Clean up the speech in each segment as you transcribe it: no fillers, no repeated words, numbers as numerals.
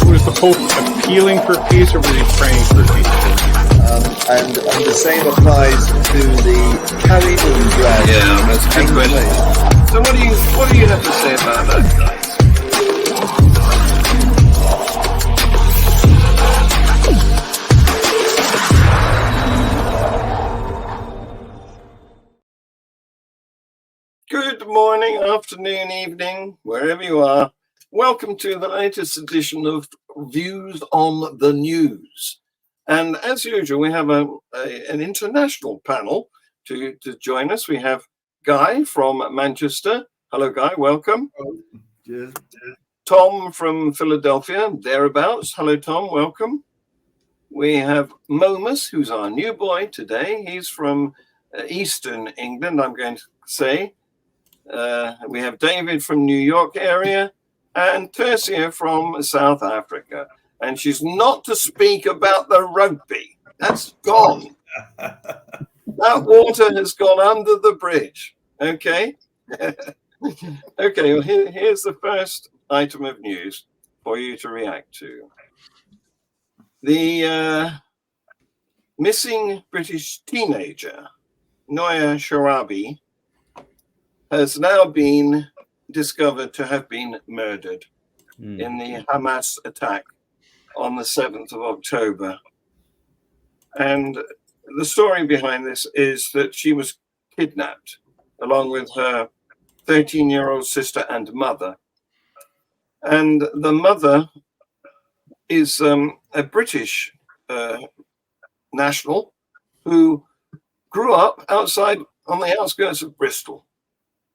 was the Pope appealing for peace, or was he praying for peace? And the same applies to the carry moon bread. Yeah, that's a good question. So what do you have to say about that, guys? Good morning, afternoon, evening, wherever you are. Welcome to the latest edition of Views on the News. And as usual, we have an international panel to join us. We have Guy from Manchester. Hello, Guy. Welcome. Cheers. Tom from Philadelphia, thereabouts. Hello, Tom. Welcome. We have Momus, who's our new boy today. He's from Eastern England, I'm going to say. We have David from New York area and Tersia from South Africa. And she's not to speak about the rugby. That's gone. That water has gone under the bridge. Okay. Okay, well, here's the first item of news for you to react to. The missing British teenager, Noya Sharabi, has now been discovered to have been murdered in the Hamas attack on the 7th of October. And the story behind this is that she was kidnapped along with her 13-year-old sister and mother. And the mother is a British national who grew up outside on the outskirts of Bristol.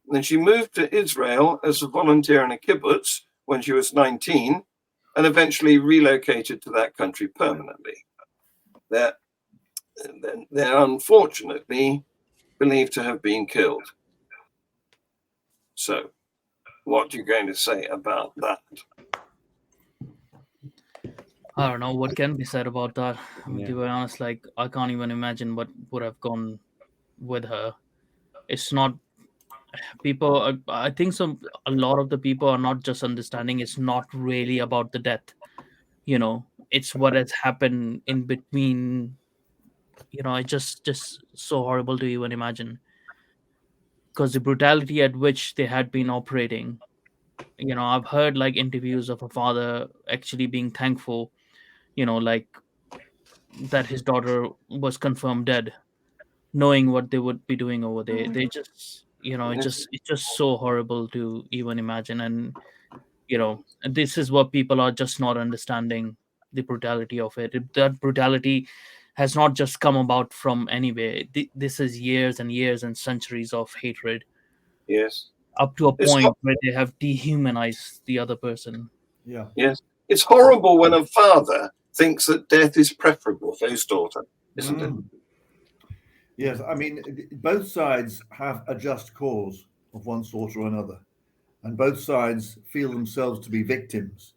Then she moved to Israel as a volunteer in a kibbutz when she was 19 and eventually relocated to that country permanently. They're unfortunately believed to have been killed. So, what are you going to say about that? I don't know what can be said about that. To be honest, like, I can't even imagine what would have gone with her. It's not people. I think a lot of the people are not just understanding. It's not really about the death. It's what has happened in between. It's just so horrible to even imagine. Because the brutality at which they had been operating. I've heard like interviews of a father actually being thankful, like that his daughter was confirmed dead, knowing what they would be doing over there. They just, it's just so horrible to even imagine. And, this is what people are just not understanding, the brutality of it. That brutality has not just come about from anywhere. This is years and years and centuries of hatred. Yes. Up to a point where they have dehumanized the other person. Yeah. Yes. It's horrible when a father thinks that death is preferable for his daughter, isn't it? Yes, I mean, both sides have a just cause of one sort or another, and both sides feel themselves to be victims.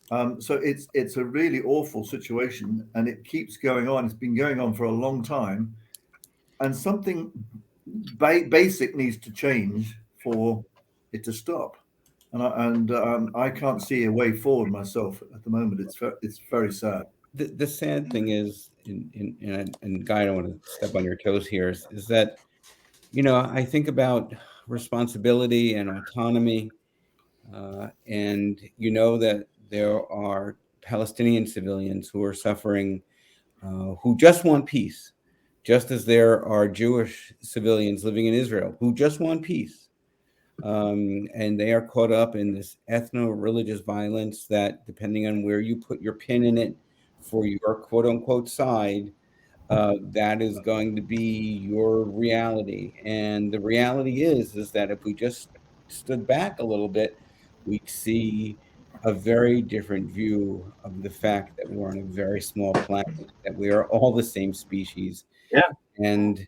So it's a really awful situation, and it keeps going on. It's been going on for a long time, and something basic needs to change for it to stop. And I can't see a way forward myself at the moment. It's very sad. The sad thing is, and Guy, I don't want to step on your toes here, is that, I think about responsibility and autonomy, and that there are Palestinian civilians who are suffering, who just want peace, just as there are Jewish civilians living in Israel who just want peace. And they are caught up in this ethno-religious violence that, depending on where you put your pin in it for your quote-unquote side, that is going to be your reality. And the reality is that if we just stood back a little bit, we'd see a very different view of the fact that we're on a very small planet, that we are all the same species. Yeah. And,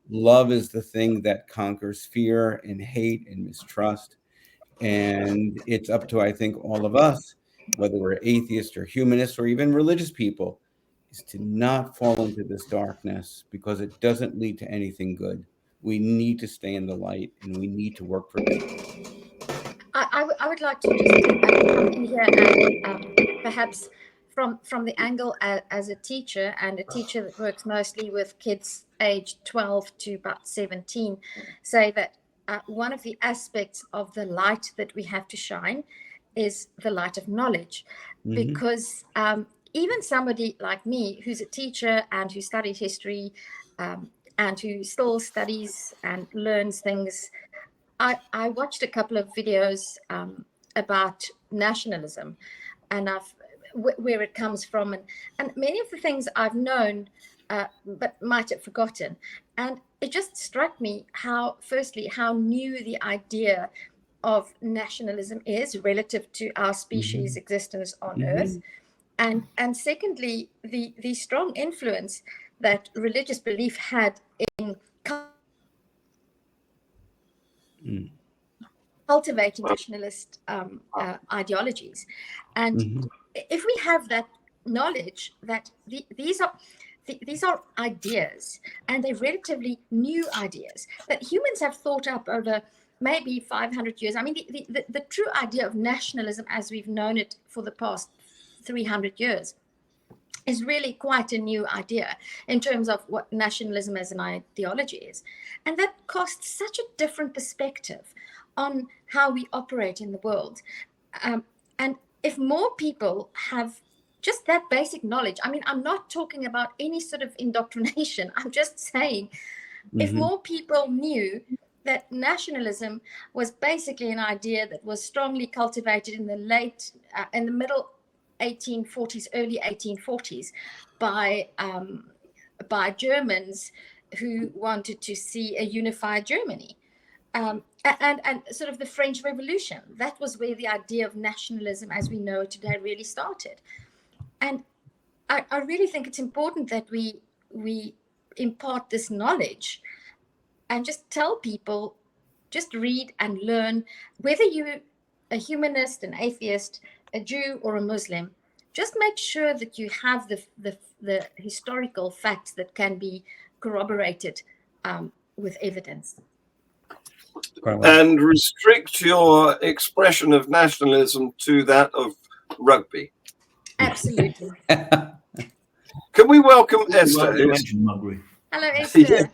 love is the thing that conquers fear and hate and mistrust. And it's up to, I think, all of us, whether we're atheists or humanists or even religious people, is to not fall into this darkness, because it doesn't lead to anything good. We need to stay in the light, and we need to work for it. I would like to just come in here and perhaps from the angle as a teacher, and a teacher that works mostly with kids aged 12 to about 17, say that one of the aspects of the light that we have to shine is the light of knowledge. Because even somebody like me, who's a teacher and who studied history and who still studies and learns things, I watched a couple of videos about nationalism and where it comes from, and many of the things I've known but might have forgotten. And it just struck me how, firstly, how new the idea of nationalism is relative to our species' existence on Earth, and secondly, the strong influence that religious belief had in cultivating nationalist ideologies. And if we have that knowledge that these are ideas, and they're relatively new ideas that humans have thought up over maybe 500 years. I mean, the true idea of nationalism as we've known it for the past 300 years is really quite a new idea in terms of what nationalism as an ideology is. And that casts such a different perspective on how we operate in the world. And if more people have just that basic knowledge, I mean, I'm not talking about any sort of indoctrination. I'm just saying, if more people knew that nationalism was basically an idea that was strongly cultivated in the middle 1840s, early 1840s, by Germans who wanted to see a unified Germany, and sort of the French Revolution. That was where the idea of nationalism as we know it today really started. And I really think it's important that we impart this knowledge and just tell people, just read and learn, whether you're a humanist, an atheist, a Jew, or a Muslim. Just make sure that you have the historical facts that can be corroborated with evidence. And restrict your expression of nationalism to that of rugby. Absolutely. Can we welcome Esther? Hello, Esther.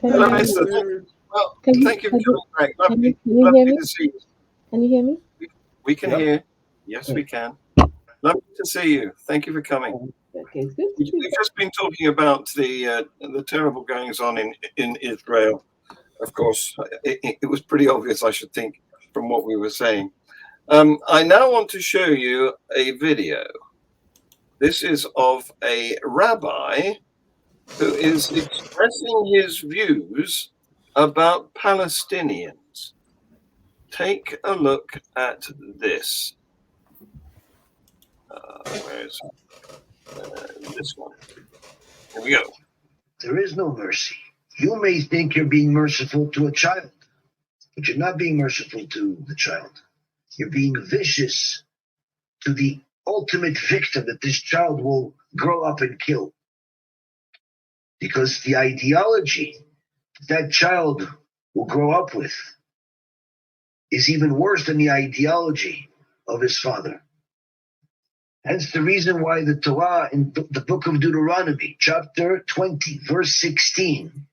Hello, Esther. Well, thank you for coming back. Lovely to see you. Can you hear me? We can hear. Yes, we can. Lovely to see you. Thank you for coming. Okay, good. We've just been talking about the terrible goings on in Israel. Of course, it was pretty obvious, I should think, from what we were saying. I now want to show you a video. This is of a rabbi who is expressing his views about Palestinians. Take a look at this. Where is this one? Here we go. There is no mercy. You may think you're being merciful to a child, but you're not being merciful to the child. You're being vicious to the ultimate victim that this child will grow up and kill. Because the ideology that child will grow up with is even worse than the ideology of his father. Hence the reason why the Torah in the book of Deuteronomy, chapter 20, verse 16,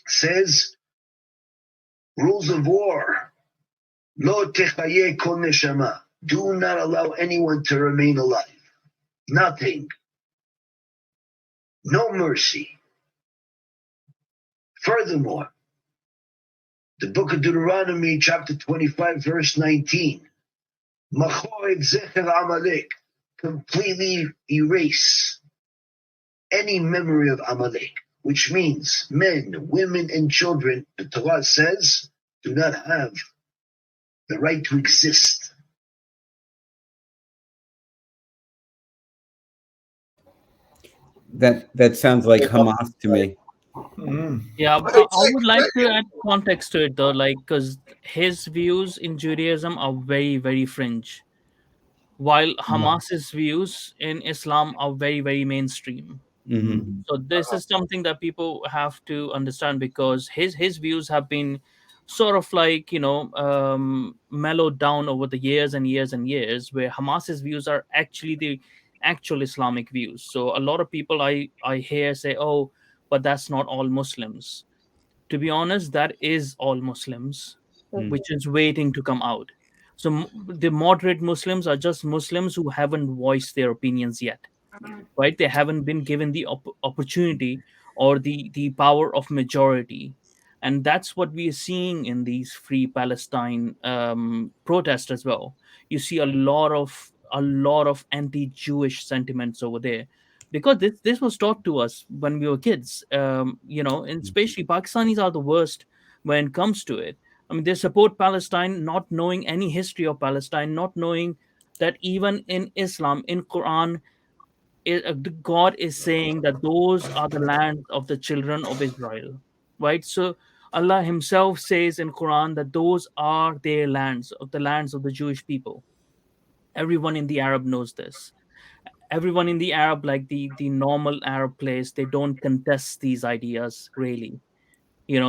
says, rules of war, lo techaye kol neshama, do not allow anyone to remain alive. Nothing. No mercy. Furthermore, the book of Deuteronomy, chapter 25, verse 19, Machoret zecher Amalek, completely erase any memory of Amalek, which means men, women, and children, the Torah says, do not have the right to exist. That sounds like Hamas to me. Yeah, I would like to add context to it though, like, because his views in Judaism are very, very fringe, while Hamas's views in Islam are very, very mainstream. So this is something that people have to understand, because his views have been sort of like, mellowed down over the years and years and years, where Hamas's views are actually the actual Islamic views. So a lot of people I hear say, oh, but that's not all Muslims. To be honest, that is all Muslims, Mm. which is waiting to come out. So the moderate Muslims are just Muslims who haven't voiced their opinions yet, right? They haven't been given the opportunity or the power of majority. And that's what we are seeing in these Free Palestine protests as well. You see a lot of anti-Jewish sentiments over there, because this was taught to us when we were kids. And especially Pakistanis are the worst when it comes to it. I mean, they support Palestine, not knowing any history of Palestine, not knowing that even in Islam, in Quran, God is saying that those are the lands of the children of Israel, right? So Allah Himself says in Quran that those are their lands, of the lands of the Jewish people. Everyone in the Arab knows this. Everyone in the Arab, like the normal Arab place, they don't contest these ideas really.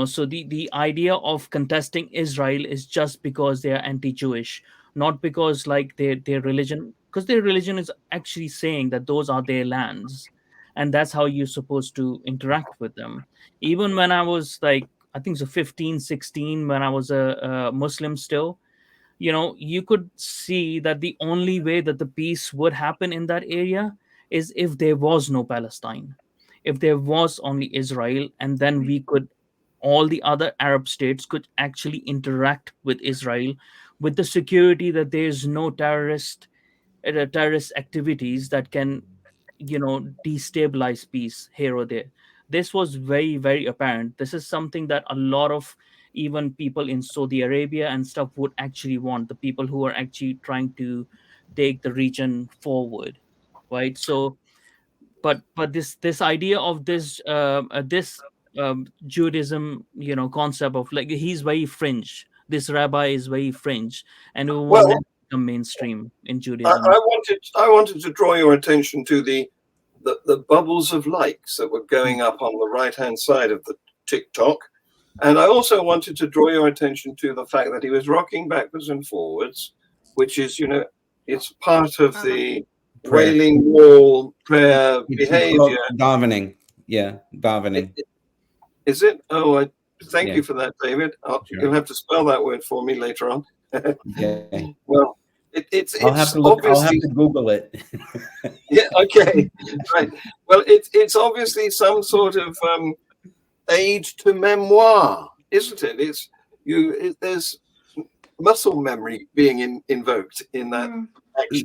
So the idea of contesting Israel is just because they are anti-Jewish, not because like their religion, because their religion is actually saying that those are their lands, and that's how you're supposed to interact with them. Even when I was like, I think so 15, 16, when I was a Muslim still, you could see that the only way that the peace would happen in that area is if there was no Palestine, if there was only Israel, and then we could, all the other Arab states could actually interact with Israel with the security that there's no terrorist activities that can, destabilize peace here or there. This was very, very apparent. This is something that a lot of even people in Saudi Arabia and stuff would actually want, the people who are actually trying to take the region forward, right? So but this idea of this Judaism, concept of like he's very fringe. This rabbi is very fringe, and it will Well, never become mainstream in I, Judaism. I wanted I wanted to draw your attention to the bubbles of likes that were going up on the right hand side of the TikTok, and I also wanted to draw your attention to the fact that he was rocking backwards and forwards, which is it's part of the Prayer. wailing wall prayer It's behavior. called davening. Yeah, davening. Is it? Oh, I thank Yeah. you for that, David. Sure. You'll have to spell that word for me later on. Okay. Well, it's I'll have to look. I'll have obviously to Google it. yeah. Okay, right. Well, it's obviously some sort of aid to memoir, isn't it? There's muscle memory being invoked in that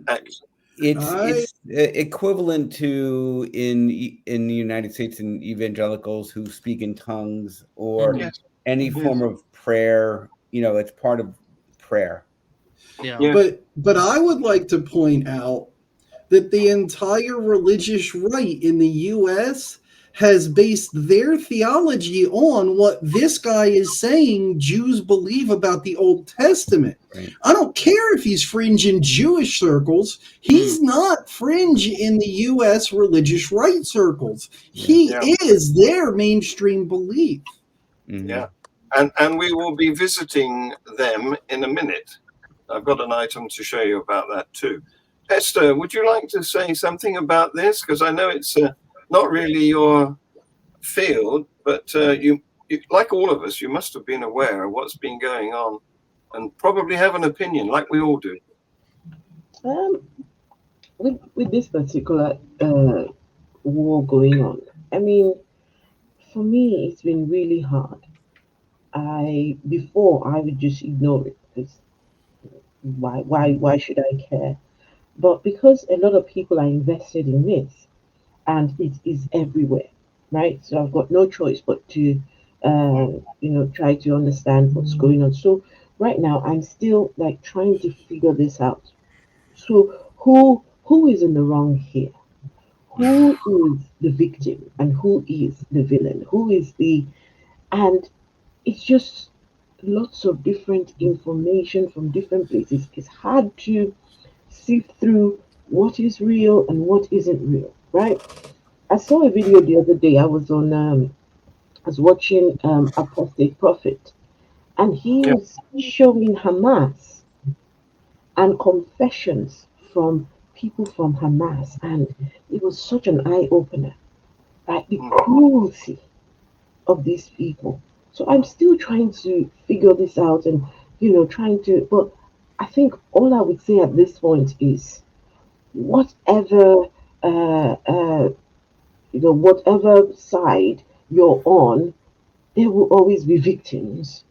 action. It's equivalent to in the United States in evangelicals who speak in tongues or Yes. any form of prayer. It's part of prayer. Yeah. Yeah. But I would like to point out that the entire religious right in the U.S. has based their theology on what this guy is saying Jews believe about the Old Testament. Right. I don't care if he's fringe in Jewish circles. He's not fringe in the U.S. religious right circles. He is their mainstream belief. Mhm. Yeah, and we will be visiting them in a minute. I've got an item to show you about that too. Esther, would you like to say something about this? Because I know it's not really your field, but you, like all of us, you must have been aware of what's been going on and probably have an opinion, like we all do. With this particular war going on, I mean, for me, it's been really hard. Before I would just ignore it because why should I care? But because a lot of people are invested in this, and it is everywhere, right? So I've got no choice but to, try to understand what's going on. So right now, I'm still like trying to figure this out. So who is in the wrong here? Who is the victim and who is the villain? Who is the and it's just lots of different information from different places. It's hard to sift through what is real and what isn't real, right? I saw a video the other day. I was watching Apostate Prophet, and he Yeah. was showing Hamas and confessions from people from Hamas, and it was such an eye opener, like the cruelty of these people. So I'm still trying to figure this out, and trying to. But I think all I would say at this point is whatever whatever side you're on, there will always be victims.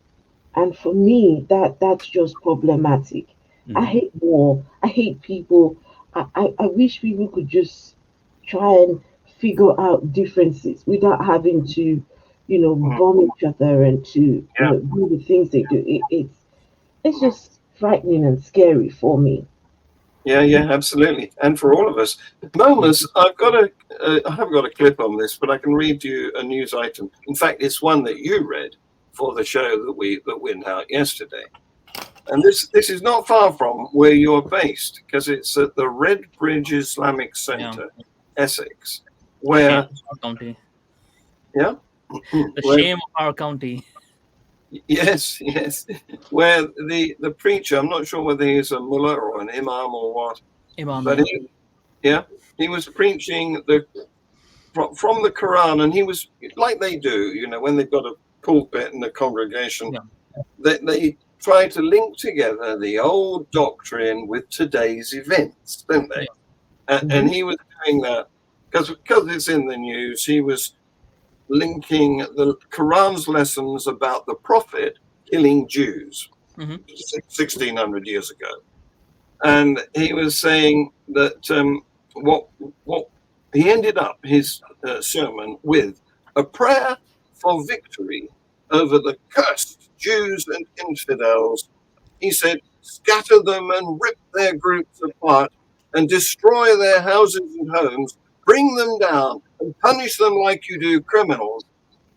And for me, that's just problematic. I Mhm. hate war. I hate people. I wish people could just try and figure out differences without having to, bomb each other and to, Yeah. do the things they do. It's just frightening and scary for me. Yeah, yeah, absolutely, and for all of us. Momus, I haven't got a clip on this, but I can read you a news item. In fact, it's one that you read for the show that went out yesterday. And this is not far from where you're based, because it's at the Red Bridge Islamic Centre, Essex, Shame where of our county. yeah, The where shame of our county. yes, yes, where the preacher, I'm not sure whether he's a mullah or an imam or what, Imam, but he was preaching from the Quran, and he was like they do, when they've got a pulpit in the congregation, yeah. they try to link together the old doctrine with today's events, don't they? And he was doing that because it's in the news. He was linking the Quran's lessons about the Prophet killing Jews Hmm. 1600 years ago, and he was saying that what he ended up his sermon with a prayer for victory over the cursed Jews and infidels. He said, "Scatter them and rip their groups apart and destroy their houses and homes, bring them down and punish them like you do criminals.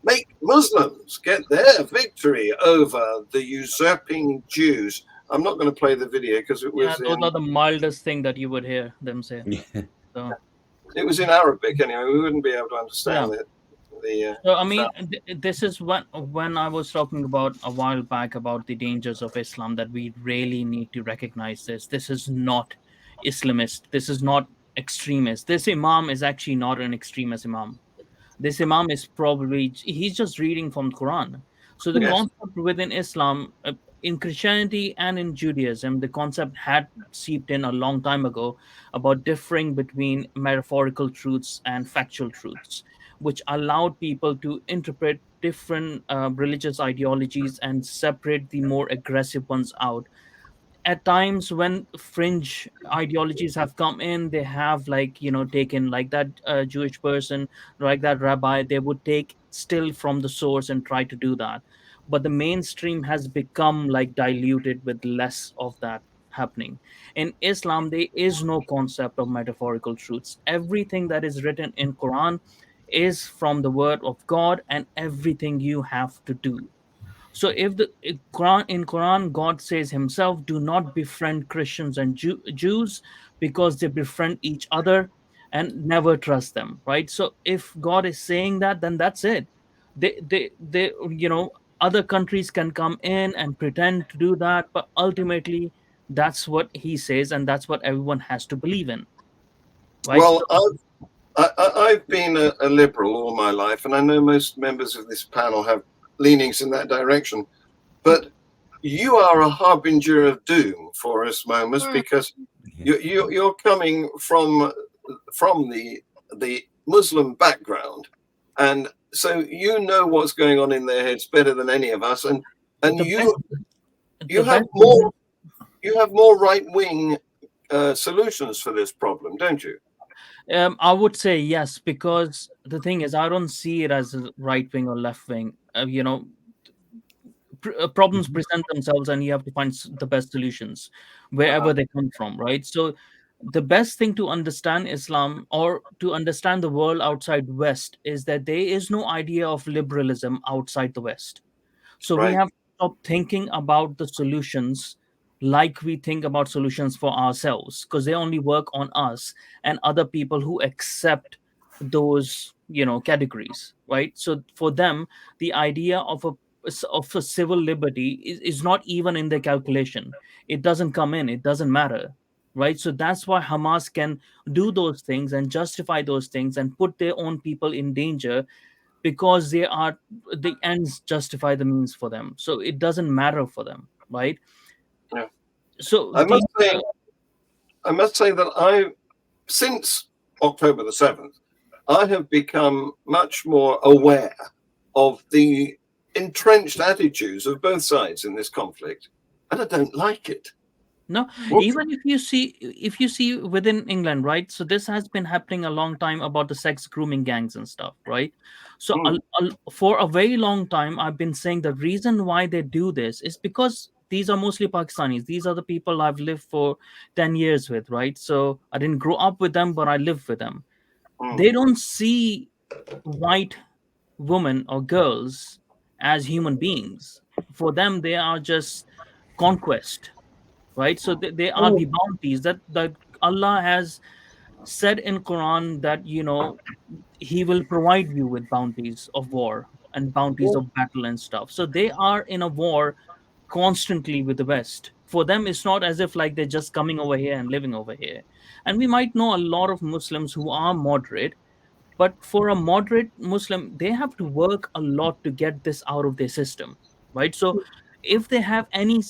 Make Muslims get their victory over the usurping Jews." I'm not going to play the video because Yeah, those are the mildest thing that you would hear them say. So it was in Arabic anyway. We wouldn't be able to yeah. understand it. The So I mean, this is when I was talking about a while back about the dangers of Islam, that we really need to recognize this. This is not Islamist. This is not extremist. This Imam is actually not an extremist Imam. This Imam is probably he's just reading from Quran. So the yes, concept within Islam, in Christianity and in Judaism, the concept had seeped in a long time ago about differing between metaphorical truths and factual truths, which allowed people to interpret different religious ideologies and separate the more aggressive ones out. At times when fringe ideologies have come in, they have, like, taken, like that Jewish person, like that rabbi, they would take still from the source and try to do that. But the mainstream has become like diluted with less of that happening. In Islam, there is no concept of metaphorical truths. Everything that is written in Quran is from the word of God, and everything you have to do. So if the in Quran, God says himself, do not befriend Christians and Jews, because they befriend each other, and never trust them, right? So if God is saying that, then that's it. They other countries can come in and pretend to do that, but ultimately that's what he says, and that's what everyone has to believe in, right? So well, I've been a liberal all my life, and I know most members of this panel have leanings in that direction. But you are a harbinger of doom for us, Momus, because you're coming from the Muslim background, and so you know what's going on in their heads better than any of us, and the you the best you have more right wing solutions for this problem, don't you? I would say yes, because the thing is, I don't see it as a right wing or left wing. Problems present themselves, and you have to find the best solutions wherever they come from, right? So the best thing to understand Islam, or to understand the world outside West, is that there is no idea of liberalism outside the West. So we Right. have to stop thinking about the solutions like we think about solutions for ourselves, because they only work on us and other people who accept those categories, right? So for them, the idea of a of a civil liberty is not even in the calculation. It doesn't come in. It doesn't matter, right? So that's why Hamas can do those things and justify those things and put their own people in danger, because the ends justify the means for them. So it doesn't matter for them, right? Yeah. So I must say that since October the 7th, I have become much more aware of the entrenched attitudes of both sides in this conflict, and I don't like it. No, even if you see within England, right? So this has been happening a long time about the sex grooming gangs and stuff, right? So for a very long time, I've been saying the reason why they do this is because these are mostly Pakistanis. These are the people I've lived for 10 years with, right? So I didn't grow up with them, but I live with them. They don't see white women or girls as human beings. For them, they are just conquest, right? So they are the bounties that Allah has said in Quran, that He will provide you with bounties of war and bounties of battle and stuff. So they are in a war constantly with the West. For them, it's not as if like they're just coming over here and living over here. And we might know a lot of Muslims who are moderate, but for a moderate Muslim, they have to work a lot to get this out of their system, right? So if they have any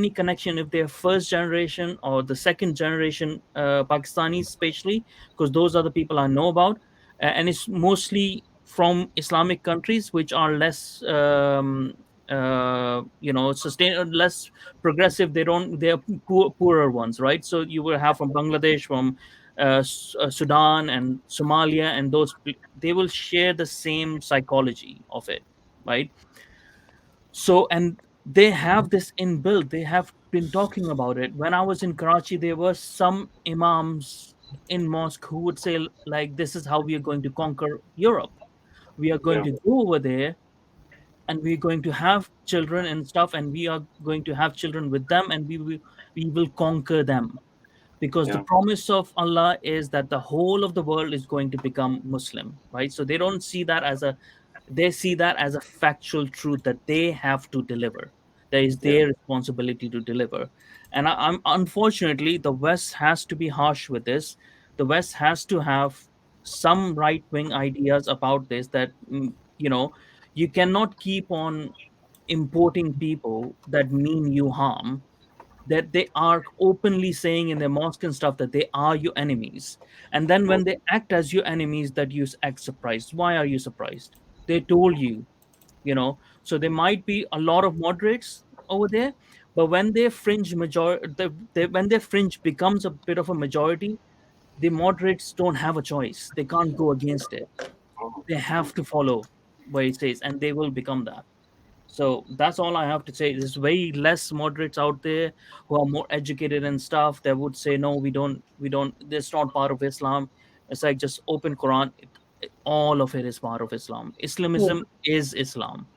connection, if they're first generation or the second generation Pakistanis, especially, because those are the people I know about, and it's mostly from Islamic countries which are less less progressive. They're poorer ones, right? So you will have from Bangladesh, from Sudan and Somalia, and they will share the same psychology of it, right? So, and they have this inbuilt. They have been talking about it. When I was in Karachi, there were some imams in mosque who would say, like, this is how we are going to conquer Europe. We are going to go over there, and we're going to have children and stuff, and we are going to have children with them, and we will conquer them, because the promise of Allah is that the whole of the world is going to become Muslim, right? So they don't see that they see that as a factual truth that they have to deliver. That is their responsibility to deliver. And I'm unfortunately, the West has to be harsh with this. The West has to have some right wing ideas about this, that you cannot keep on importing people that mean you harm, that they are openly saying in their mosque and stuff that they are your enemies. And then when they act as your enemies, that you act surprised. Why are you surprised? They told you, So there might be a lot of moderates over there, but when their fringe when their fringe becomes a bit of a majority, the moderates don't have a choice. They can't go against it. They have to follow what it says, and they will become that. So that's all I have to say. There's way less moderates out there who are more educated and stuff that would say, no, we don't. That's not part of Islam. It's like just open Quran. All of it is part of Islam. Islamism is Islam.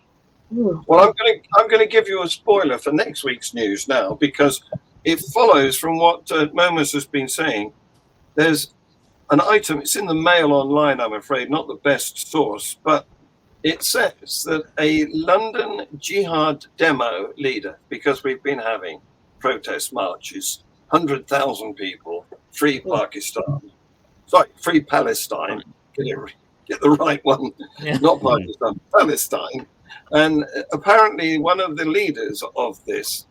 Well, I'm going to give you a spoiler for next week's news now, because it follows from what Momus has been saying. There's an item. It's in the Mail Online, I'm afraid, not the best source, but it says that a London jihad demo leader, because we've been having protest marches, 100,000 people, free Pakistan, sorry, free Palestine, get the right one, not Pakistan, Palestine. And apparently one of the leaders of this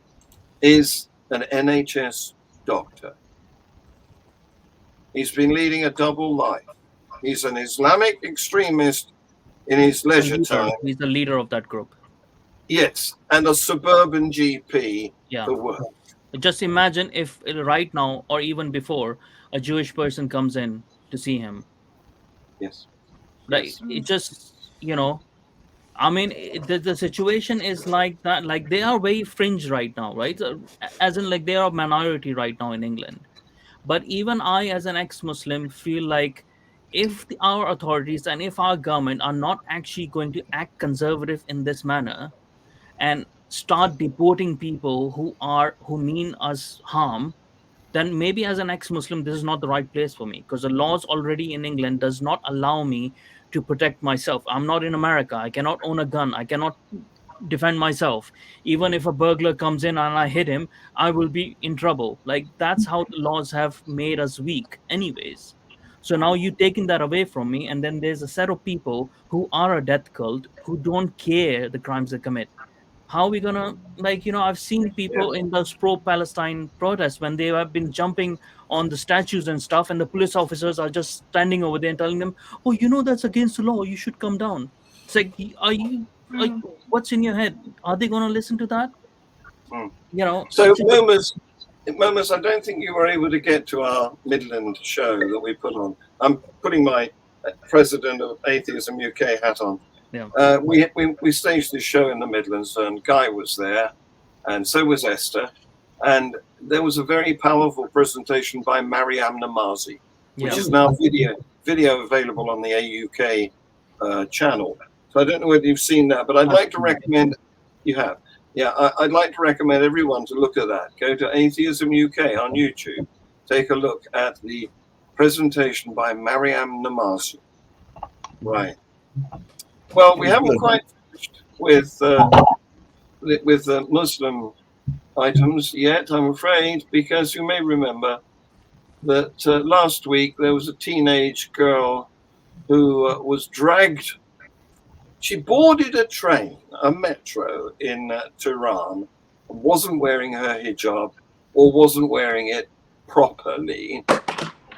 is an NHS doctor. He's been leading a double life. He's an Islamic extremist in his leisure time. He's the leader of that group. Yes, and a suburban GP for work. Just imagine if right now, or even before, a Jewish person comes in to see him. Yes. Like, it just, I mean, the situation is like that. Like, they are very fringe right now, right? As in, like, they are a minority right now in England. But even I, as an ex-Muslim, feel like if our authorities and if our government are not actually going to act conservative in this manner and start deporting people who mean us harm, then maybe as an ex-Muslim, this is not the right place for me, because the laws already in England does not allow me to protect myself. I'm not in America. I cannot own a gun. I cannot defend myself. Even if a burglar comes in and I hit him, I will be in trouble. Like, that's how the laws have made us weak anyways. So now you taking that away from me, and then there's a set of people who are a death cult who don't care the crimes they commit. How are we gonna, like, I've seen Yeah. people in those pro-Palestine protests when they have been jumping on the statues and stuff, and the police officers are just standing over there and telling them, oh, that's against the law, you should come down. It's like, are you, like, Mm. what's in your head? Are they gonna listen to that? Mm. you know So, it's just, Momus, I don't think you were able to get to our Midland show that we put on. I'm putting my president of Atheism UK hat on. yeah. We staged this show in the Midlands, and Guy was there, and so was Esther. And there was a very powerful presentation by Mariam Namazi, which Yeah. is now video available on the AUK channel. So I don't know whether you've seen that, but I'd like to recommend you have. Yeah, I'd like to recommend everyone to look at that. Go to Atheism UK on YouTube. Take a look at the presentation by Mariam Namazi. Right. Well, we haven't quite finished with Muslim items yet, I'm afraid, because you may remember that last week there was a teenage girl who was dragged. She boarded a train, a metro in Tehran, and wasn't wearing her hijab or wasn't wearing it properly.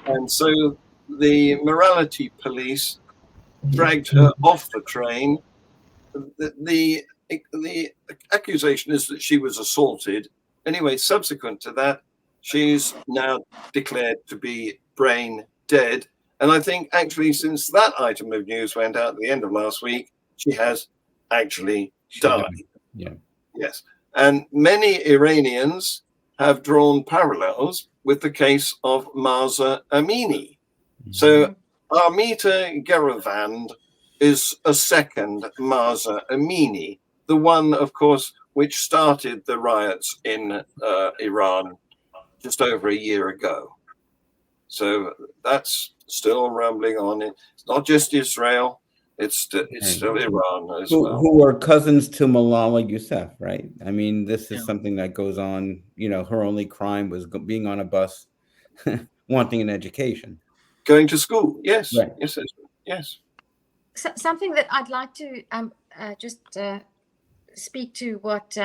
And so the morality police dragged her off the train. The accusation is that she was assaulted. Anyway, subsequent to that, she's now declared to be brain dead. And I think actually, since that item of news went out at the end of last week, she has actually died. Yeah. Yes. And many Iranians have drawn parallels with the case of Mahsa Amini. So Armita Geravand is a second Mahsa Amini, the one, of course, which started the riots in Iran just over a year ago. So that's still rumbling on. It's not just Israel, it's still Iran as well. Who are cousins to Malala Yousaf, right? I mean, this is Yeah. something that goes on. Her only crime was being on a bus, wanting an education. Going to school, yes, Right. yes. So, something that I'd like to just speak to what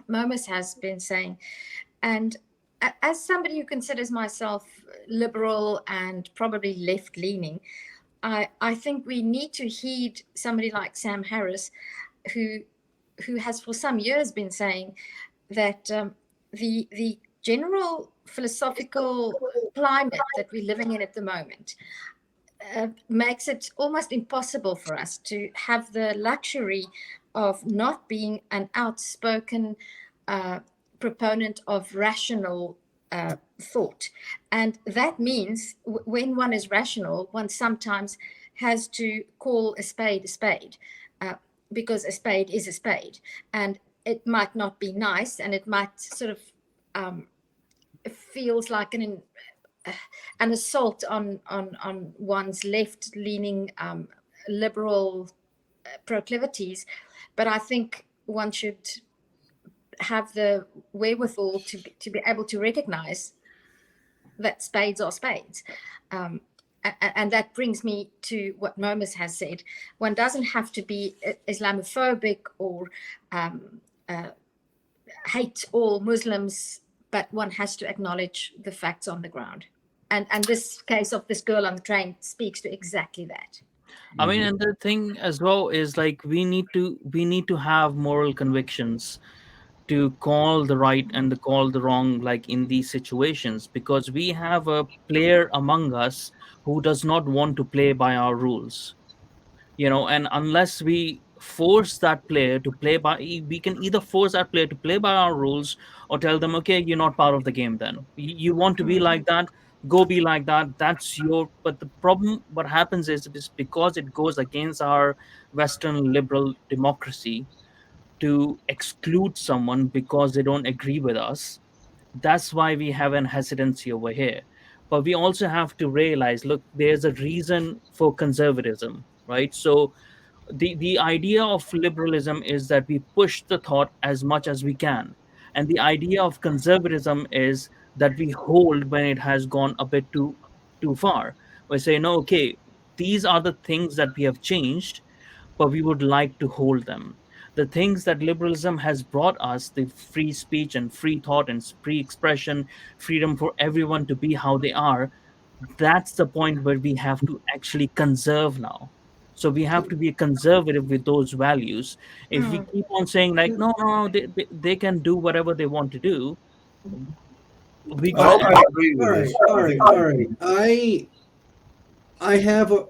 Momus has been saying. And as somebody who considers myself liberal and probably left-leaning, I think we need to heed somebody like Sam Harris, who has for some years been saying that the general philosophical climate that we're living in at the moment makes it almost impossible for us to have the luxury of not being an outspoken proponent of rational thought. And that means when one is rational, one sometimes has to call a spade, because a spade is a spade. And it might not be nice, and it might sort of feels like an assault on one's left-leaning liberal proclivities. But I think one should have the wherewithal to be able to recognize that spades are spades. And that brings me to what Momus has said. One doesn't have to be Islamophobic or hate all Muslims, but one has to acknowledge the facts on the ground. And this case of this girl on the train speaks to exactly that. I mean, and the thing as well is, like, we need to have moral convictions to call the right and to call the wrong, like in these situations, because we have a player among us who does not want to play by our rules. And unless we force that player to play by, we can either force that player to play by our rules, or tell them, okay, you're not part of the game. Then you want to be like that, go be like that, that's your. But the problem, what happens is, it is because it goes against our Western liberal democracy to exclude someone because they don't agree with us. That's why we have an hesitancy over here. But we also have to realize, look, there's a reason for conservatism, right? So the idea of liberalism is that we push the thought as much as we can, and the idea of conservatism is that we hold when it has gone a bit too far. We say, no, okay, these are the things that we have changed, but we would like to hold them. The things that liberalism has brought us, the free speech and free thought and free expression, freedom for everyone to be how they are, that's the point where we have to actually conserve now. So we have to be conservative with those values. If we keep on saying like, no, no, they can do whatever they want to do, we're I, gonna All I right, agree all with right, this. all I right, think all right.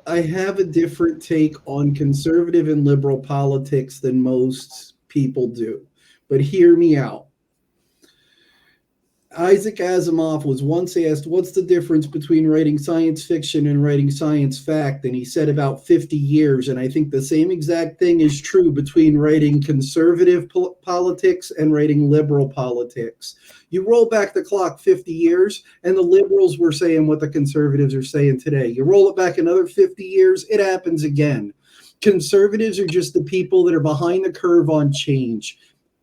I have a different take on conservative and liberal politics than most people do. But hear me out. Isaac Asimov was once asked, "What's the difference between writing science fiction and writing science fact?" And he said about 50 years. And I think the same exact thing is true between writing conservative politics and writing liberal politics. You roll back the clock 50 years, and the liberals were saying what the conservatives are saying today. You roll it back another 50 years, it happens again. Conservatives are just the people that are behind the curve on change,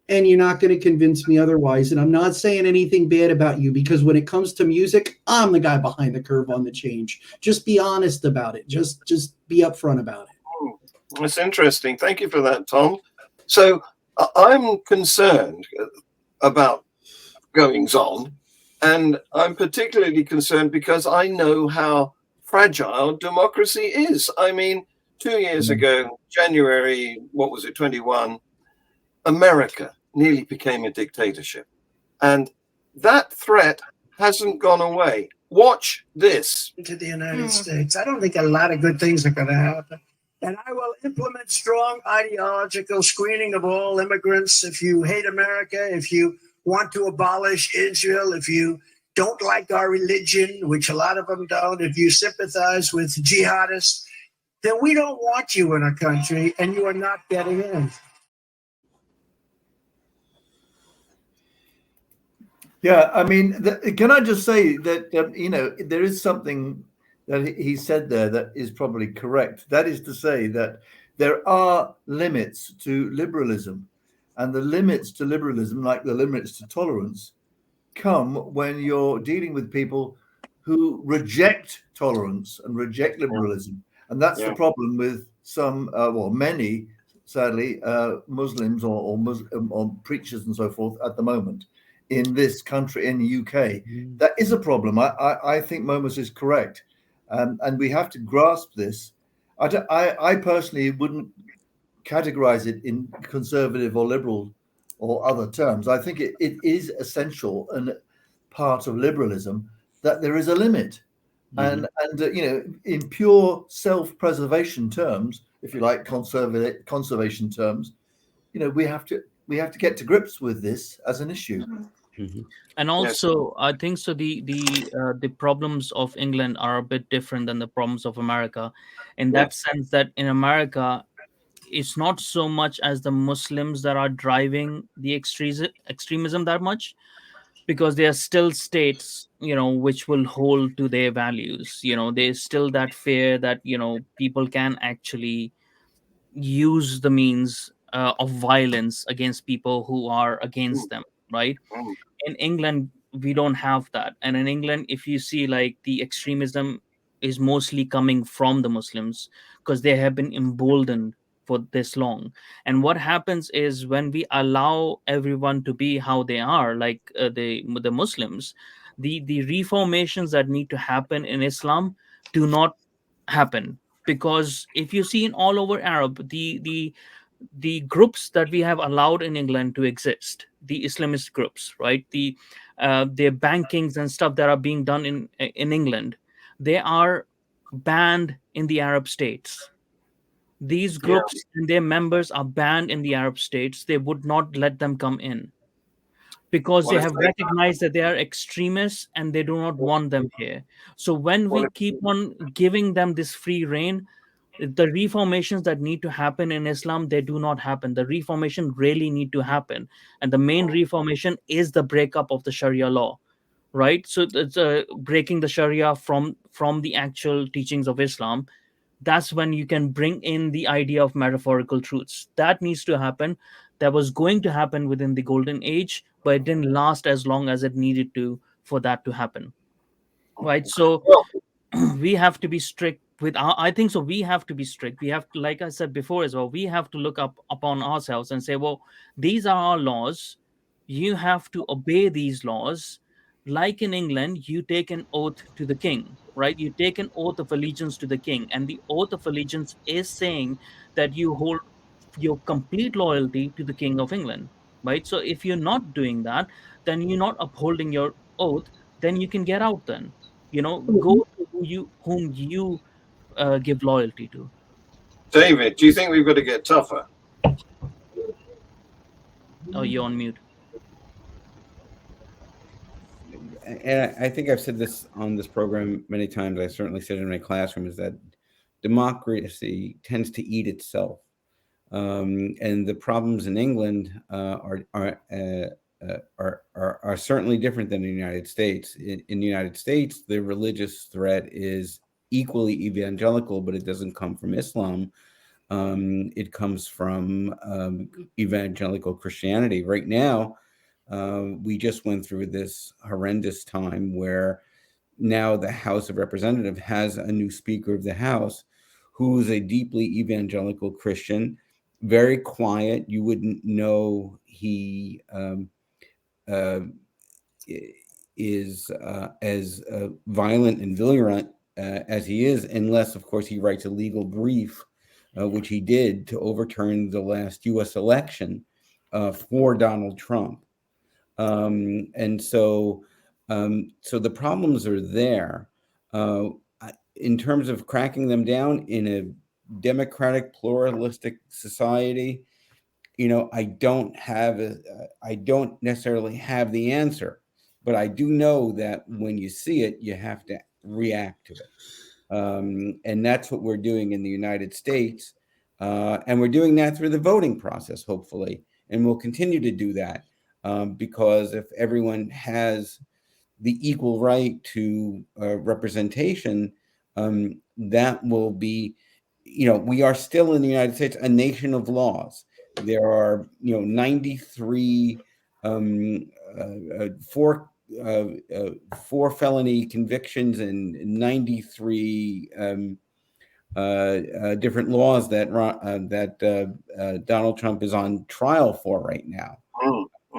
and you're not going to convince me otherwise. And I'm not saying anything bad about you, because when it comes to music, I'm the guy behind the curve on the change. Just be honest about it. Just be upfront about it. That's interesting. Thank you for that, Tom. So I'm concerned about goings on, and I'm particularly concerned because I know how fragile democracy is. I mean, 2 years ago, January, what was it, 21, America nearly became a dictatorship. And that threat hasn't gone away. Watch this. To the United States. I don't think a lot of good things are going to happen. And I will implement strong ideological screening of all immigrants. If you hate America, if you want to abolish Israel, if you don't like our religion, which a lot of them don't, if you sympathize with jihadists, then we don't want you in our country, and you are not getting in. Yeah, I mean, can I just say that there is something that he said there that is probably correct. That is to say that there are limits to liberalism, and the limits to liberalism, like the limits to tolerance, come when you're dealing with people who reject tolerance and reject liberalism, and that's the problem with some, many, sadly, Muslims or preachers and so forth at the moment in this country, in the UK. That is a problem. I think Momus is correct, and we have to grasp this. I personally wouldn't categorize it in conservative or liberal or other terms. I think it is essential and part of liberalism that there is a limit, and in pure self-preservation terms, if you like, conservation terms, we have to get to grips with this as an issue. And also, I think so. The problems of England are a bit different than the problems of America, in that sense that in America, it's not so much as the Muslims that are driving the extremism that much, because there are still states, which will hold to their values. There's still that fear that people can actually use the means of violence against people who are against them, right? In England, we don't have that. And in England, if you see, like, the extremism is mostly coming from the Muslims, because they have been emboldened for this long. And what happens is, when we allow everyone to be how they are, like the Muslims, the reformations that need to happen in Islam do not happen. Because if you see in all over Arab, the groups that we have allowed in England to exist, the Islamist groups, right? Their bankings and stuff that are being done in England, they are banned in the Arab states. These groups and their members are banned in the Arab states. They would not let them come in, because they have recognized that they are extremists and they do not want them here. So when we keep on giving them this free reign, the reformations that need to happen in Islam, they do not happen. The reformation really need to happen, and the main reformation is the breakup of the Sharia law, right? So it's breaking the Sharia from the actual teachings of Islam, that's when you can bring in the idea of metaphorical truths. That needs to happen. That was going to happen within the golden age, but it didn't last as long as it needed to for that to happen. Right. So Well, we have to be strict with I think so. We have to be strict. We have to, like I said before as well, we have to look up upon ourselves and say, well, these are our laws. You have to obey these laws. Like in England, you take an oath to the king, right? You take an oath of allegiance to the king, and the oath of allegiance is saying that you hold your complete loyalty to the king of England, right? So if you're not doing that, then you're not upholding your oath. Then you can get out. Then go to whom you give loyalty to. David, do you think we've got to get tougher? Oh, you're on mute. And I think I've said this on this program many times. I certainly said it in my classroom, is that democracy tends to eat itself. And the problems in England are certainly different than the United States. In the United States, the religious threat is equally evangelical, but it doesn't come from Islam. It comes from evangelical Christianity. Right now, we just went through this horrendous time where now the House of Representatives has a new Speaker of the House who's a deeply evangelical Christian, very quiet. You wouldn't know he is as violent and virulent as he is, unless, of course, he writes a legal brief, which he did, to overturn the last U.S. election for Donald Trump. And so the problems are there. In terms of cracking them down in a democratic, pluralistic society, I don't necessarily have the answer, but I do know that when you see it, you have to react to it. And that's what we're doing in the United States. And we're doing that through the voting process, hopefully. And we'll continue to do that because if everyone has the equal right to representation, that will be, we are still in the United States a nation of laws. There are, 93 four felony convictions and 93 different laws that Donald Trump is on trial for right now,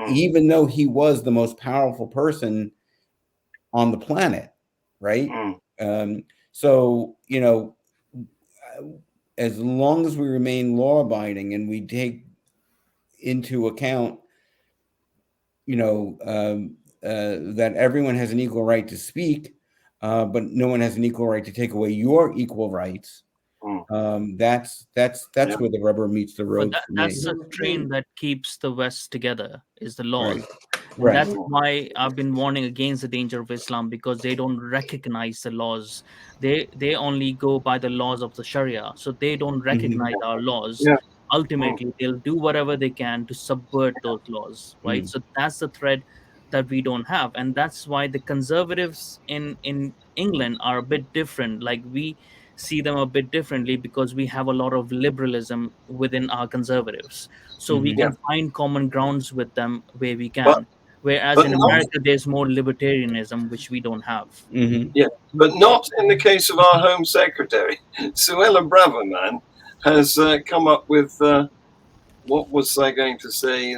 even though he was the most powerful person on the planet, right? So, as long as we remain law-abiding and we take into account, that everyone has an equal right to speak, but no one has an equal right to take away your equal rights. That's where the rubber meets the road. That's the train that keeps the West together, is the laws. Right. And Right. that's why I've been warning against the danger of Islam, because they don't recognize the laws. They only go by the laws of the Sharia, so they don't recognize our laws. Yeah. Ultimately, they'll do whatever they can to subvert those laws, right? So that's the thread that we don't have, and that's why the conservatives in England are a bit different. Like, we see them a bit differently because we have a lot of liberalism within our conservatives, so we can find common grounds with them where we can. Whereas in America, there's more libertarianism, which we don't have. Yeah, but not in the case of our Home Secretary. Suella Braverman has come up with, what was I going to say?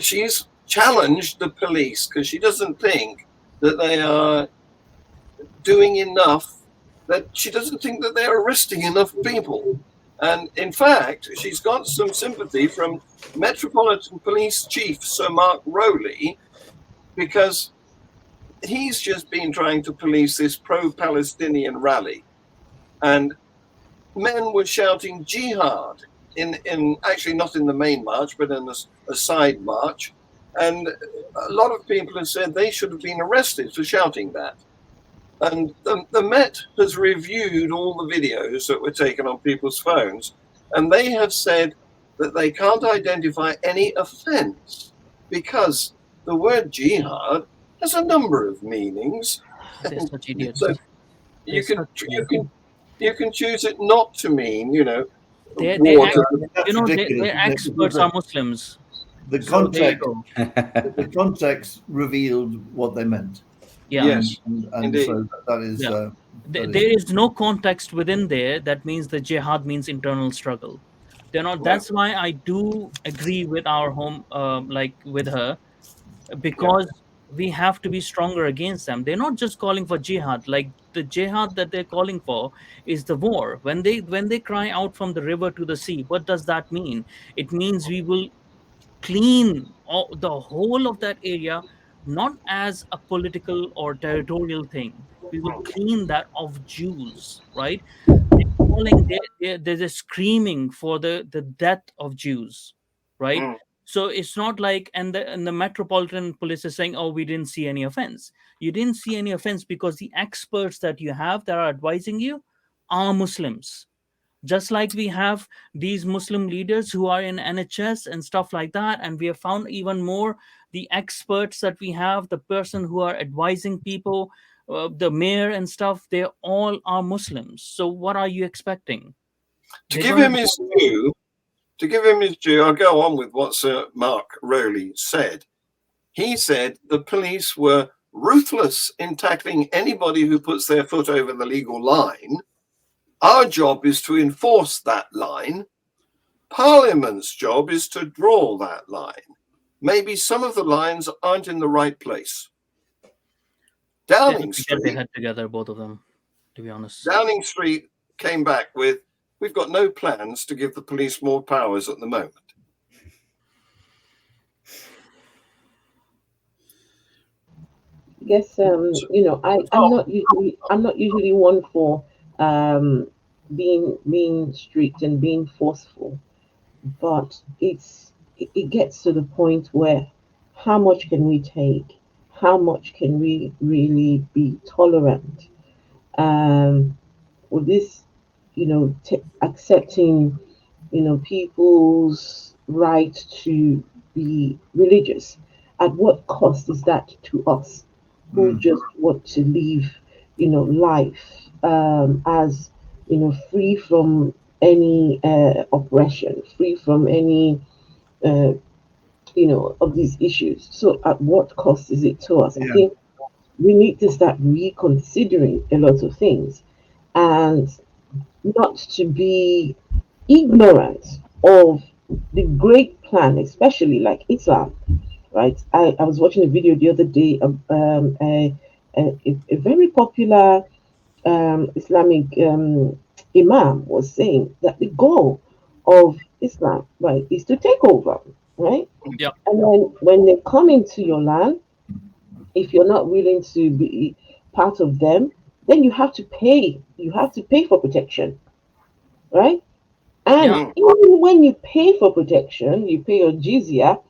She's challenged the police because she doesn't think that they are doing enough, that she doesn't think that they're arresting enough people. And in fact, she's got some sympathy from Metropolitan Police Chief Sir Mark Rowley, because he's just been trying to police this pro-Palestinian rally. And men were shouting jihad in actually not in the main march, but in a side march. And a lot of people have said they should have been arrested for shouting that. And the Met has reviewed all the videos that were taken on people's phones, and they have said that they can't identify any offense because the word jihad has a number of meanings. They're such idiots. So, You There's can such you can choose it not to mean, they war. I mean, that's ridiculous, their isn't it? experts are Muslims. The So there you context, go. the context revealed what they meant. Yeah. Yes, and indeed. so that is. Yeah. That There is is no context within there that means the jihad means internal struggle. They're not. No. That's why I do agree with our home, like with her, Yeah. because we have to be stronger against them. They're not just calling for jihad. Like the jihad that they're calling for is the war. When they cry out from the river to the sea, what does that mean? It means we will clean the whole of that area, not as a political or territorial thing. We will clean that of Jews, right? They're calling, they're just screaming for the death of Jews, right? Mm. So it's not like, and the metropolitan police is saying, oh, we didn't see any offense. You didn't see any offense because the experts that you have that are advising you are Muslims, just like we have these Muslim leaders who are in NHS and stuff like that. And we have found even more the experts that we have, the person who are advising people, the mayor and stuff, they all are Muslims. So what are you expecting? To They're give going him to his due, I'll go on with what Sir Mark Rowley said. He said the police were ruthless in tackling anybody who puts their foot over the legal line. Our job is to enforce that line. Parliament's job is to draw that line. Maybe some of the lines aren't in the right place. they have Downing to get their Street, head together, both of them, to be honest. Downing Street came back with, we've got no plans to give the police more powers at the moment. Yes, I'm not usually one for um being strict and being forceful, but it gets to the point where how much can we take? How much can we really be tolerant? With this, accepting, people's right to be religious. At what cost is that to us who just want to live, life as, free from any oppression, free from any, uh, of these issues? So, at what cost is it to us? I Yeah. think we need to start reconsidering a lot of things and not to be ignorant of the great plan, especially like Islam, right? I was watching a video the other day of a very popular Islamic imam was saying that the goal of Islam, right, is to take over, right? Yeah. And then when they come into your land, if you're not willing to be part of them, then you have to pay. You have to pay for protection, right? And Yeah. even when you pay for protection, you pay your jizya,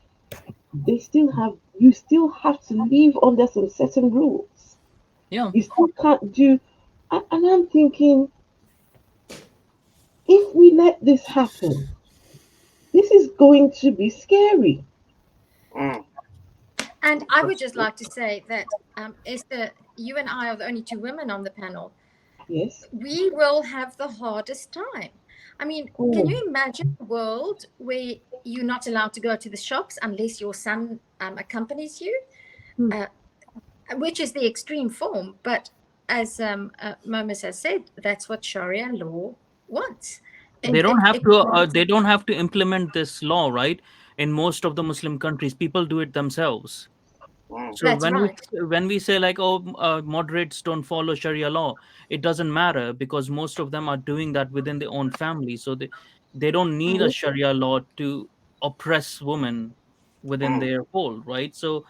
you still have to live under some certain rules. Yeah. You still can't do, and I'm thinking, if we let this happen, this is going to be scary. Mm. And I would just like to say that, Esther, you and I are the only two women on the panel. Yes. We will have the hardest time. I mean, can you imagine a world where you're not allowed to go to the shops unless your son accompanies you, which is the extreme form. But as Momus has said, that's what Sharia law wants. They don't have to. They don't have to implement this law, right? In most of the Muslim countries, people do it themselves. Mm. So That's right. when we say like, oh, moderates don't follow Sharia law, it doesn't matter because most of them are doing that within their own family. So they don't need a Sharia law to oppress women within Mm. their fold, right? So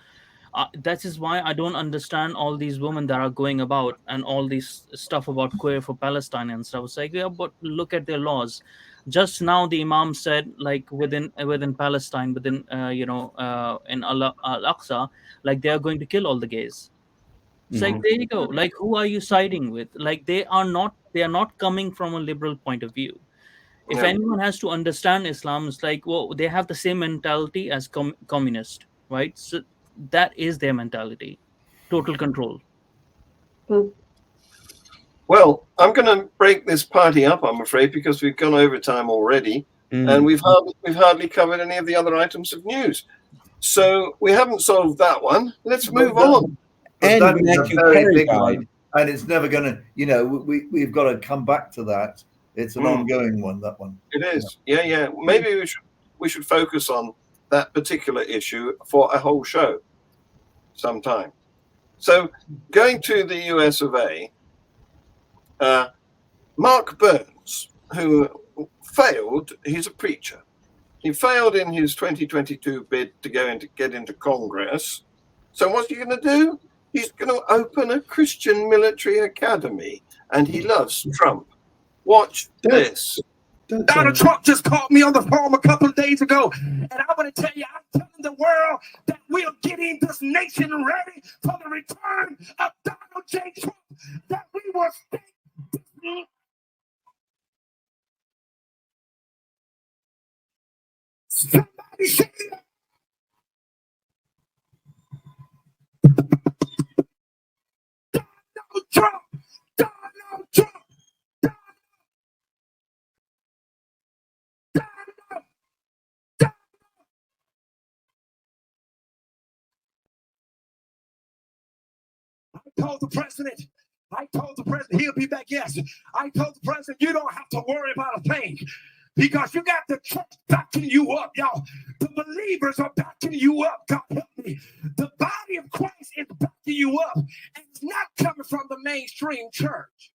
that is why I don't understand all these women that are going about and all this stuff about queer for Palestine and stuff. It's like, yeah, but look at their laws. Just now, the Imam said, like within Palestine, within in Al-Aqsa, like they are going to kill all the gays. It's like, there you go. Like, who are you siding with? Like, they are not coming from a liberal point of view. If Yeah. anyone has to understand Islam, it's like, well, they have the same mentality as communist, right? So that is their mentality, total control. Well, I'm going to break this party up, I'm afraid, because we've gone over time already, and we've hardly covered any of the other items of news. So we haven't solved that one. Let's move on. But And that is a Matthew very Perry big died. one, and it's never going to. We've got to come back to that. It's an ongoing one. That one. It is. Yeah. Maybe we should focus on that particular issue for a whole show sometime. So going to the US of A, Mark Burns, who failed, he's a preacher. He failed in his 2022 bid to get into Congress. So what's he going to do? He's going to open a Christian military academy, and he loves Trump. Watch this. Donald Trump just called me on the phone a couple of days ago, and I'm going to tell you, I'm telling the world that we are getting this nation ready for the return of Donald J. Trump, that we will stay. Somebody say it. Donald Trump! Donald Trump! I told the president, he'll be back, yes. I told the president, you don't have to worry about a thing because you got the church backing you up, y'all. The believers are backing you up, God help me. The body of Christ is backing you up, and it's not coming from the mainstream church.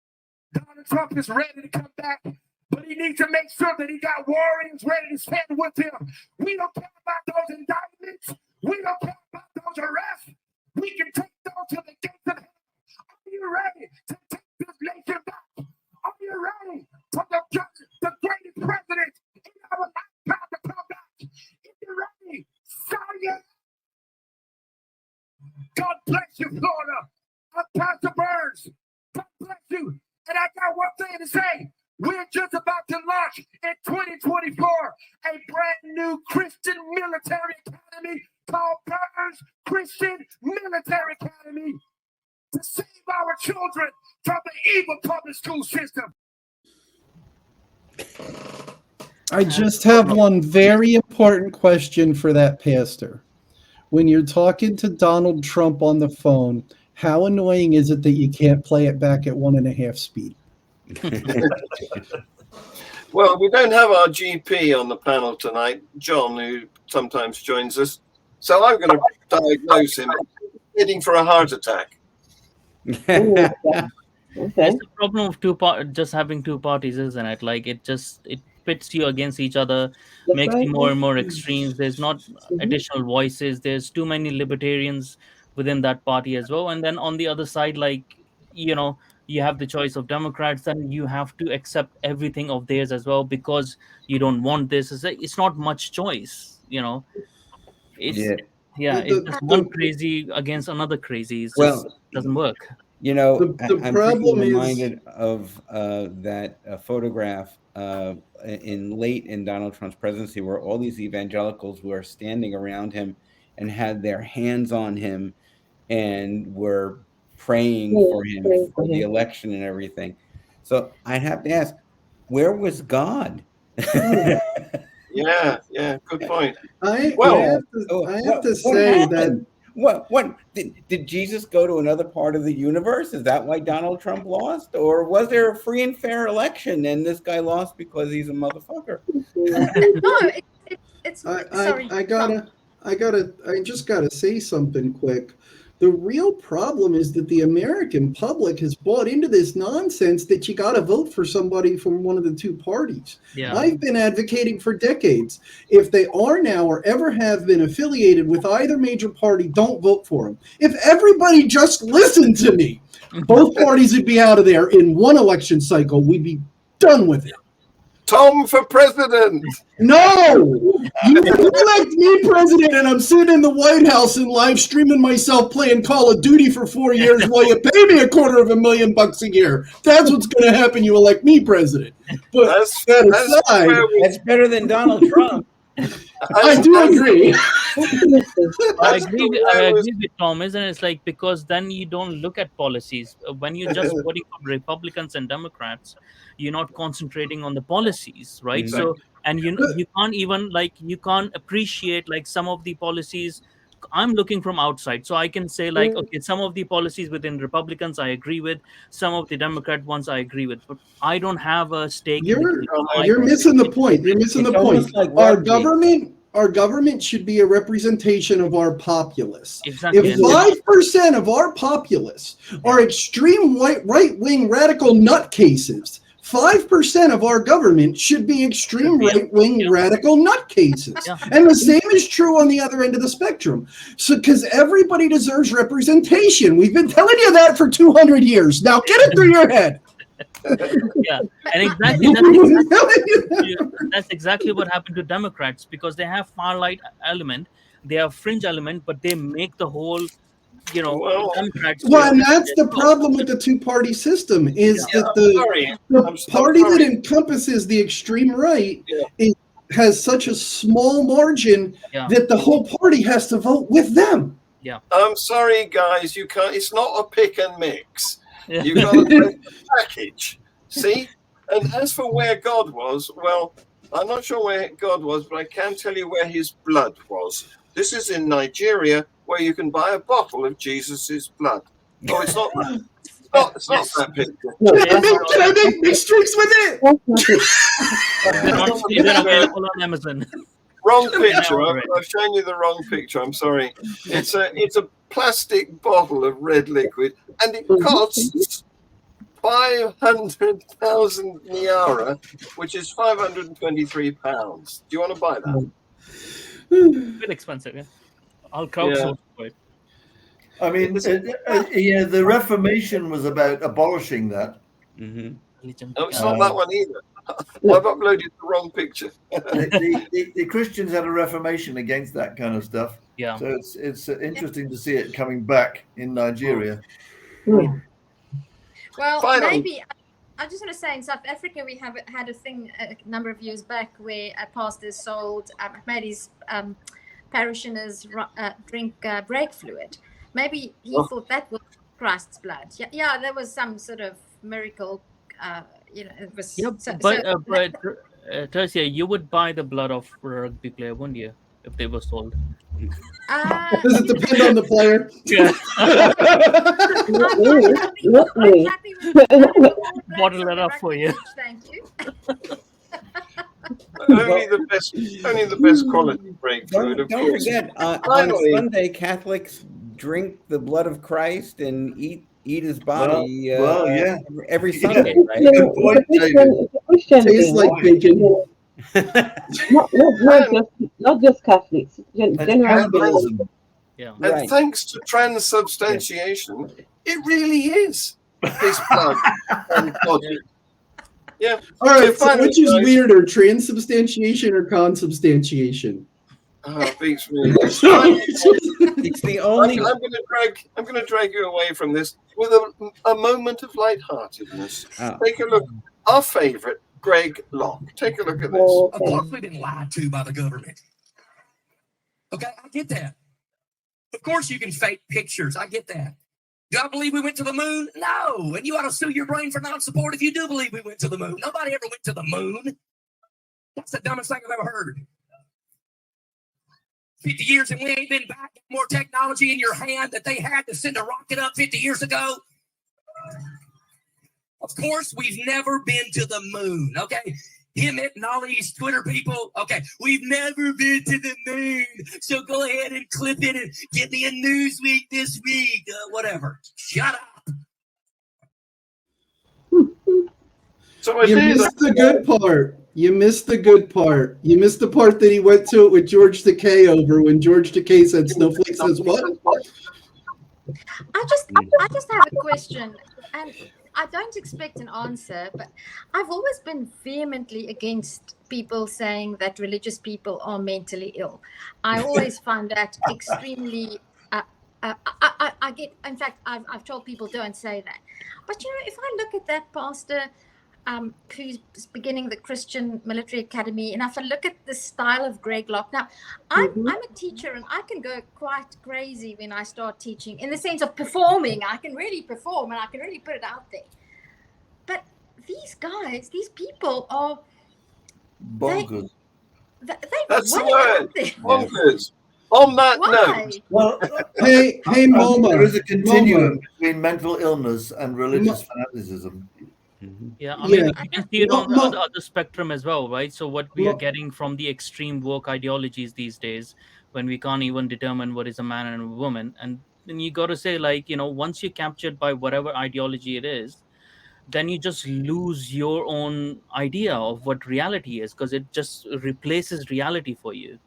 Donald Trump is ready to come back, but he needs to make sure that he got warriors ready to stand with him. We don't care about those indictments. We don't care about those arrests. We can take those to the gates of hell. Are you ready to take this nation back? Are you ready for the greatest president in our lifetime to come back? If you're ready, Zion. God bless you, Florida. I'm Pastor Burns. God bless you. And I got one thing to say. We're just about to launch in 2024 a brand new Christian military academy called Burns Christian Military Academy to save our children from the evil public school system. I just have one very important question for that pastor. When you're talking to Donald Trump on the phone, how annoying is it that you can't play it back at 1.5 speed? Well, we don't have our GP on the panel tonight, John, who sometimes joins us. So I'm going to diagnose him heading for a heart attack. Okay. It's the problem of just having two parties, isn't it? Like it pits you against each other, That's makes right. you more and more extremes. There's not additional voices. There's too many libertarians within that party as well. And then on the other side, like, you have the choice of Democrats, and you have to accept everything of theirs as well because you don't want this. It's not much choice, It's it's just one crazy against another crazy. It just doesn't work. The I'm problem is reminded of that photograph in Donald Trump's presidency, where all these evangelicals were standing around him and had their hands on him and were praying for him for the election and everything. So I'd have to ask, where was God? Yeah, good point. I have to say that. What did Jesus go to another part of the universe? Is that why Donald Trump lost, or was there a free and fair election and this guy lost because he's a motherfucker? No, it's sorry. I just gotta say something quick. The real problem is that the American public has bought into this nonsense that you got to vote for somebody from one of the two parties. Yeah. I've been advocating for decades. If they are now or ever have been affiliated with either major party, don't vote for them. If everybody just listened to me, both parties would be out of there in one election cycle. We'd be done with it. Tom for president. No! You elect me president and I'm sitting in the White House and live streaming myself playing Call of Duty for 4 years while you pay me $250,000 a year. That's what's going to happen. You elect me president. But that's better than Donald Trump. I do agree. I agree with Thomas, and it's like, because then you don't look at policies. When you're just voting for Republicans and Democrats, you're not concentrating on the policies, right? Mhm. So, and you can't even, like, you can't appreciate like some of the policies. I'm looking from outside, so I can say like, okay, some of the policies within Republicans I agree with, some of the Democrat ones I agree with, but I don't have a stake in the game. You're missing the point. You're missing the It's point. almost like Our rugby. government should be a representation of our populace. Exactly. If 5% of our populace are extreme right-wing radical nutcases, 5% of our government should be extreme right-wing radical nutcases. Yeah. And the same is true on the other end of the spectrum. So, because everybody deserves representation. We've been telling you that for 200 years. Now get it through your head. Yeah, and that's exactly what happened to Democrats, because they have far right element, they have fringe element, but they make the whole, Democrats. Well, and that's the problem with the two-party system is that the party that encompasses the extreme right has such a small margin that the whole party has to vote with them. Yeah. I'm sorry, guys. You can't. It's not a pick and mix. You've got to take the package. See? And as for where God was, well, I'm not sure where God was, but I can tell you where his blood was. This is in Nigeria, where you can buy a bottle of Jesus's blood. Oh, it's not that. It's not that picture. Can I make mixed drinks with it? They're available on Amazon. Wrong picture. I've shown you the wrong picture. I'm sorry. It's a plastic bottle of red liquid, and it costs 500,000 Niara, which is £523. Do you want to buy that? A bit expensive, yeah. I'll crowdsource for it. I mean, the Reformation was about abolishing that. Mm-hmm. No, it's not that one either. I've uploaded the wrong picture. the Christians had a Reformation against that kind of stuff. Yeah. So it's interesting to see it coming back in Nigeria. Well, Finally. maybe I just want to say in South Africa we have had a thing a number of years back where a pastor sold made his parishioners drink brake fluid. Maybe he thought that was Christ's blood. Yeah, there was some sort of miracle. It was. Yeah, but Tersia, you would buy the blood of a rugby player, wouldn't you, if they were sold? Does it depend on the player? Yeah. I'm happy with Bottle it up for you. Thank you. Only the best quality brake fluid. Don't forget, on Sunday, Catholics drink the blood of Christ and eat his body. Every Sunday, right? Good point, David. Tastes like bacon. Not just Catholics. Generally. Yeah. And thanks to transubstantiation, it really is his blood and body. Yeah. All right. So which is weirder, transubstantiation or consubstantiation? It beats me. It's the only. I'm going to drag you away from this with a moment of lightheartedness. Take a look. Our favourite, Greg Locke. Take a look at this. Of course, we've been lied to by the government. Okay, I get that. Of course, you can fake pictures. I get that. Do I believe we went to the moon? No. And you ought to sue your brain for non-support if you do believe we went to the moon. Nobody ever went to the moon. That's the dumbest thing I've ever heard. 50 years and we ain't been back. More technology in your hand that they had to send a rocket up 50 years ago. Of course, we've never been to the moon, okay? Him and all these Twitter people, okay, we've never been to the moon. So go ahead and clip it and give me a Newsweek this week, whatever. Shut up. So you missed the good part. You missed the good part. You missed the part that he went to it with George Takei over when George Takei said Snowflake says what? I just have a question, and I don't expect an answer, but I've always been vehemently against people saying that religious people are mentally ill. I always find that extremely. In fact, I've told people don't say that. But if I look at that pastor, who's beginning the Christian Military Academy, and if I look at the style of Greg Locke, now I'm a teacher and I can go quite crazy when I start teaching, in the sense of performing. I can really perform and I can really put it out there. But these guys, these people are Bonkers. That's the word. Bonkers. On that note. Well, hey, Moma. There is a continuum between mental illness and religious fanaticism. Yeah, I mean, you can see it on the other spectrum as well, right? So what we are getting from the extreme woke ideologies these days, when we can't even determine what is a man and a woman, and then you got to say, like, you know, once you're captured by whatever ideology it is, then you just lose your own idea of what reality is, because it just replaces reality for you.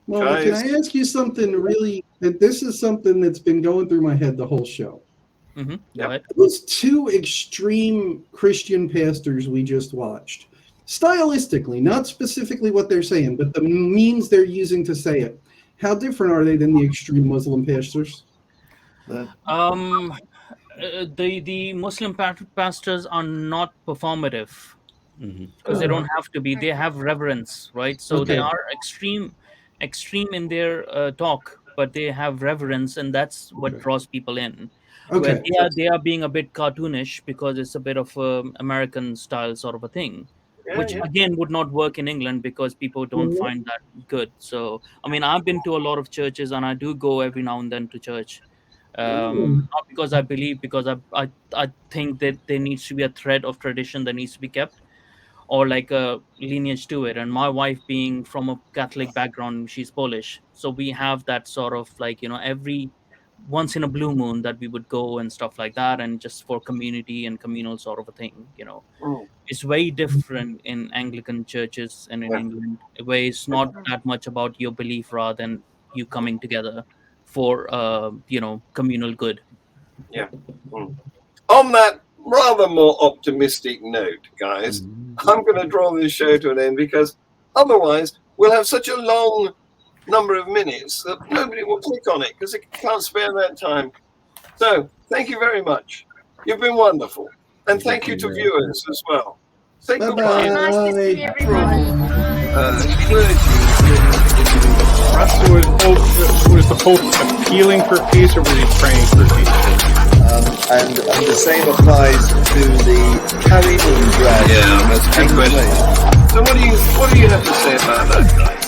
Well, can I ask you something really? This is something that's been going through my head the whole show. Those two extreme Christian pastors we just watched, stylistically, not specifically what they're saying, but the means they're using to say it, how different are they than the extreme Muslim pastors? The Muslim pastors are not performative, because they don't have to be. They have reverence, right? So they are extreme in their talk, but they have reverence, and that's what draws people in. Where they are being a bit cartoonish because it's a bit of American style sort of a thing, which again would not work in England because people don't find that good. So I mean, I've been to a lot of churches, and I do go every now and then to church. Not because I believe, because I think that there needs to be a thread of tradition that needs to be kept, or like a lineage to it. And my wife, being from a Catholic background, she's Polish, so we have that sort of, like, you know, every once in a blue moon that we would go and stuff like that, and just for community and communal sort of a thing, you know. It's very different in Anglican churches and in England, where it's not that much about your belief rather than you coming together for you know, communal good. On that rather more optimistic note, guys, I'm going to draw this show to an end, because otherwise we'll have such a long number of minutes that nobody will click on it because they can't spare that time. So thank you very much. You've been wonderful. And thank you to viewers as well. Say goodbye. Nice to see everybody. Was the Pope appealing for peace, or was he praying for peace? And the same applies to the carry-on drag. Yeah, that's a good question. So what do you have to say about that, guys?